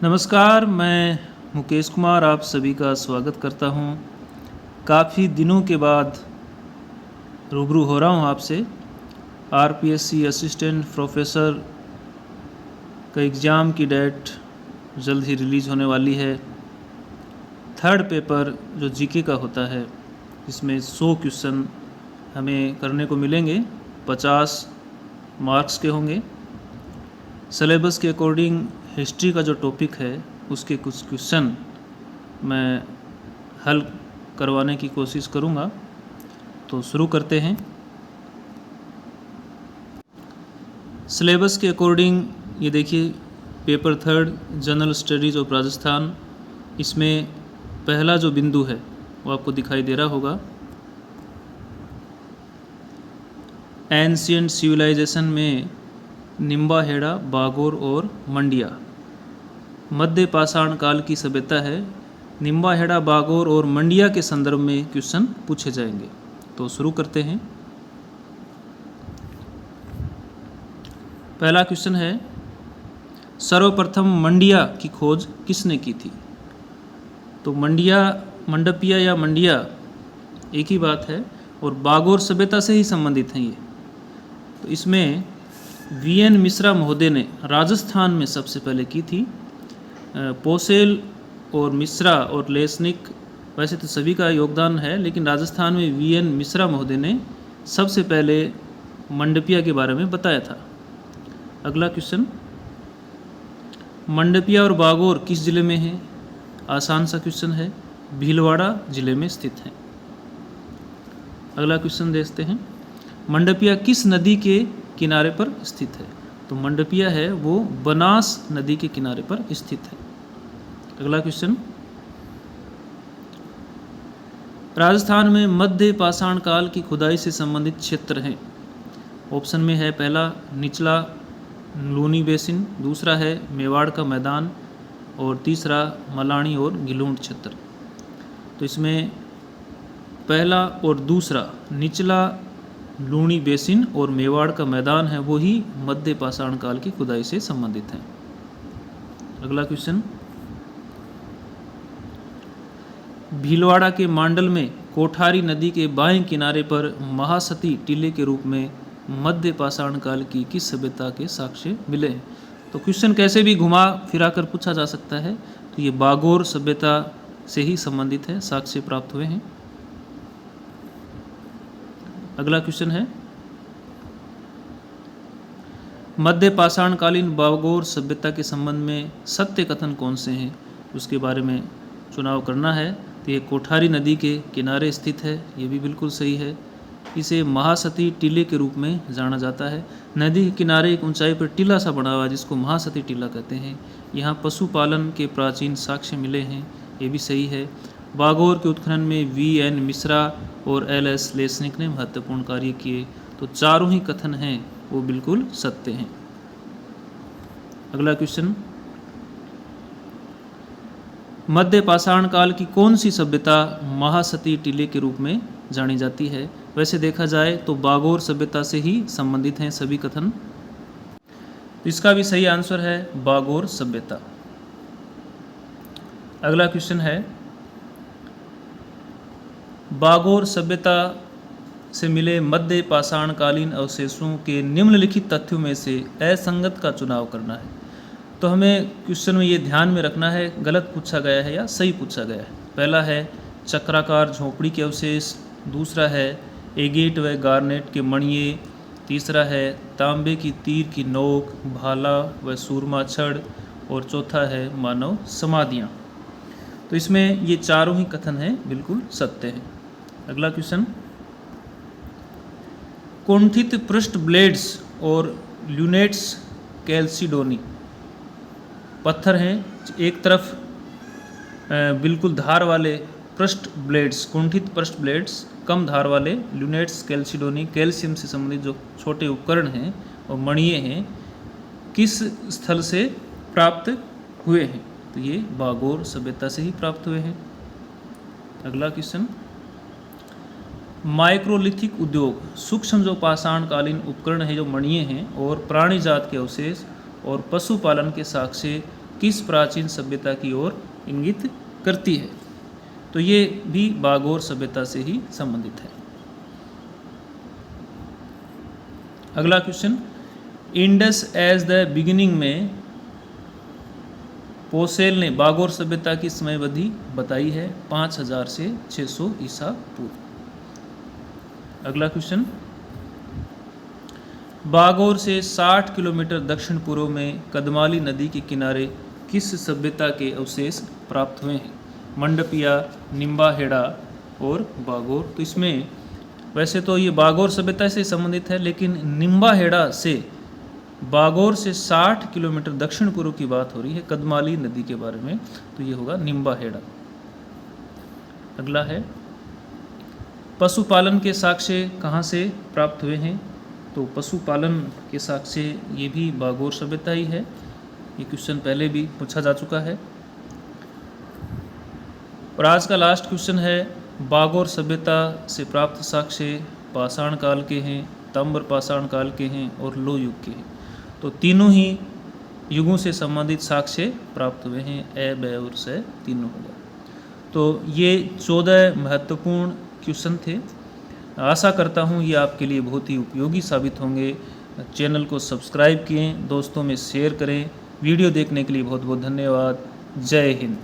नमस्कार, मैं मुकेश कुमार आप सभी का स्वागत करता हूं। काफ़ी दिनों के बाद रूबरू हो रहा हूं आपसे। आरपीएससी असिस्टेंट प्रोफेसर का एग्ज़ाम की डेट जल्द ही रिलीज़ होने वाली है। थर्ड पेपर जो जीके का होता है, इसमें 100 क्वेश्चन हमें करने को मिलेंगे, 50 मार्क्स के होंगे। सिलेबस के अकॉर्डिंग हिस्ट्री का जो टॉपिक है उसके कुछ क्वेश्चन मैं हल करवाने की कोशिश करूंगा। तो शुरू करते हैं। सिलेबस के अकॉर्डिंग ये देखिए, paper third general studies of Rajasthan, इसमें पहला जो बिंदु है वो आपको दिखाई दे रहा होगा। एंशिएंट सिविलाइजेशन में निम्बाहेड़ा, बागोर और मंडिया मध्य पाषाण काल की सभ्यता है। निम्बाहेड़ा, बागोर और मंडिया के संदर्भ में क्वेश्चन पूछे जाएंगे। तो शुरू करते हैं। पहला क्वेश्चन है, सर्वप्रथम मंडिया की खोज किसने की थी? तो मंडपिया या मंडिया एक ही बात है और बागोर सभ्यता से ही संबंधित हैं ये। तो इसमें वीएन मिश्रा महोदय ने राजस्थान में सबसे पहले की थी। पोसेल और मिश्रा और लेसनिक वैसे तो सभी का योगदान है, लेकिन राजस्थान में वीएन मिश्रा महोदय ने सबसे पहले मंडपिया के बारे में बताया था। अगला क्वेश्चन, मंडपिया और बागोर किस जिले में है? आसान सा क्वेश्चन है, भीलवाड़ा जिले में स्थित है। अगला क्वेश्चन देखते हैं, मंडपिया किस नदी के किनारे पर स्थित है? तो मंडपिया है वो बनास नदी के किनारे पर स्थित है। अगला क्वेश्चन, राजस्थान में मध्य पाषाण काल की खुदाई से संबंधित क्षेत्र हैं। ऑप्शन में है पहला निचला लूनी बेसिन, दूसरा है मेवाड़ का मैदान और तीसरा मलानी और गिलूंड क्षेत्र। तो इसमें पहला और दूसरा निचला लूनी बेसिन और मेवाड़ का मैदान है वो ही मध्य पाषाण काल की खुदाई से संबंधित हैं। अगला क्वेश्चन, भीलवाड़ा के मांडल में कोठारी नदी के बाएं किनारे पर महासती टीले के रूप में मध्य पाषाण काल की किस सभ्यता के साक्ष्य मिले हैं? तो क्वेश्चन कैसे भी घुमा फिरा कर पूछा जा सकता है। तो ये बागोर सभ्यता से ही संबंधित है, साक्ष्य प्राप्त हुए हैं। अगला क्वेश्चन है, मध्य पाषाण कालीन बागोर सभ्यता के संबंध में सत्य कथन कौन से हैं, उसके बारे में चुनाव करना है। तो ये कोठारी नदी के किनारे स्थित है, ये भी बिल्कुल सही है। इसे महासती टीले के रूप में जाना जाता है। नदी के किनारे एक ऊंचाई पर टीला सा बना हुआ है जिसको महासती टीला कहते हैं। यहाँ पशुपालन के प्राचीन साक्ष्य मिले हैं, ये भी सही है। बागोर के उत्खनन में वीएन मिश्रा और एलएस लेसनिक ने महत्वपूर्ण कार्य किए। तो चारों ही कथन हैं वो बिल्कुल सत्य हैं। अगला क्वेश्चन, मध्य पाषाण काल की कौन सी सभ्यता महासती टीले के रूप में जानी जाती है? वैसे देखा जाए तो बागोर सभ्यता से ही संबंधित हैं सभी कथन। तो इसका भी सही आंसर है बागोर सभ्यता। अगला क्वेश्चन है, बागोर सभ्यता से मिले मध्य पाषाण कालीन अवशेषों के निम्नलिखित तथ्यों में से असंगत का चुनाव करना है। तो हमें क्वेश्चन में ये ध्यान में रखना है गलत पूछा गया है या सही पूछा गया है। पहला है चक्राकार झोपड़ी के अवशेष, दूसरा है एगेट व गार्नेट के मणिये, तीसरा है तांबे की तीर की नोक, भाला व सूरमा छड़ और चौथा है मानव समाधियाँ। तो इसमें ये चारों ही कथन हैं बिल्कुल सत्य हैं। अगला क्वेश्चन, कुंठित पृष्ठ ब्लेड्स और ल्यूनेट्स कैल्सिडोनी पत्थर हैं। एक तरफ बिल्कुल धार वाले पृष्ठ ब्लेड्स, कुंठित पृष्ठ ब्लेड्स, कम धार वाले ल्यूनेट्स कैल्सिडोनी, कैल्शियम से संबंधित जो छोटे उपकरण हैं और मणिये हैं, किस स्थल से प्राप्त हुए हैं? तो ये बागोर सभ्यता से ही प्राप्त हुए हैं। अगला क्वेश्चन, माइक्रोलिथिक उद्योग, सूक्ष्म जो पाषाण कालीन उपकरण है, जो मणिये हैं और प्राणी जात के अवशेष और पशुपालन के साक्ष्य किस प्राचीन सभ्यता की ओर इंगित करती है? तो ये भी बागोर सभ्यता से ही संबंधित है। अगला question, Indus as the beginning में पोसेल ने बागोर सभ्यता की समयावधि बताई है 5000 से 600 ईसा पूर्व। अगला क्वेश्चन, बागोर से 60 किलोमीटर दक्षिण पूर्व में कदमाली नदी के किनारे किस सभ्यता के अवशेष प्राप्त हुए हैं? मंडपिया, निम्बाहेड़ा और बागोर। तो इसमें वैसे तो ये बागोर सभ्यता से संबंधित है, लेकिन निम्बाहेड़ा से बागोर से 60 किलोमीटर दक्षिण पूर्व की बात हो रही है, कदमाली नदी के बारे में, तो ये होगा निम्बाहेड़ा। अगला है, पशुपालन के साक्ष्य कहाँ से प्राप्त हुए हैं? तो पशुपालन के साक्ष्य ये भी बागोर सभ्यता ही है। ये क्वेश्चन पहले भी पूछा जा चुका है। और आज का लास्ट क्वेश्चन है, बागोर सभ्यता से प्राप्त साक्ष्य पाषाण काल के हैं, ताम्र पाषाण काल के हैं और लोह युग के हैं। तो तीनों ही युगों से संबंधित साक्ष्य प्राप्त हुए हैं, ए, ब और स तीनों होगा। तो ये 14 महत्वपूर्ण क्वेश्चन थे। आशा करता हूँ ये आपके लिए बहुत ही उपयोगी साबित होंगे। चैनल को सब्सक्राइब किएं, दोस्तों में शेयर करें। वीडियो देखने के लिए बहुत बहुत धन्यवाद। जय हिंद।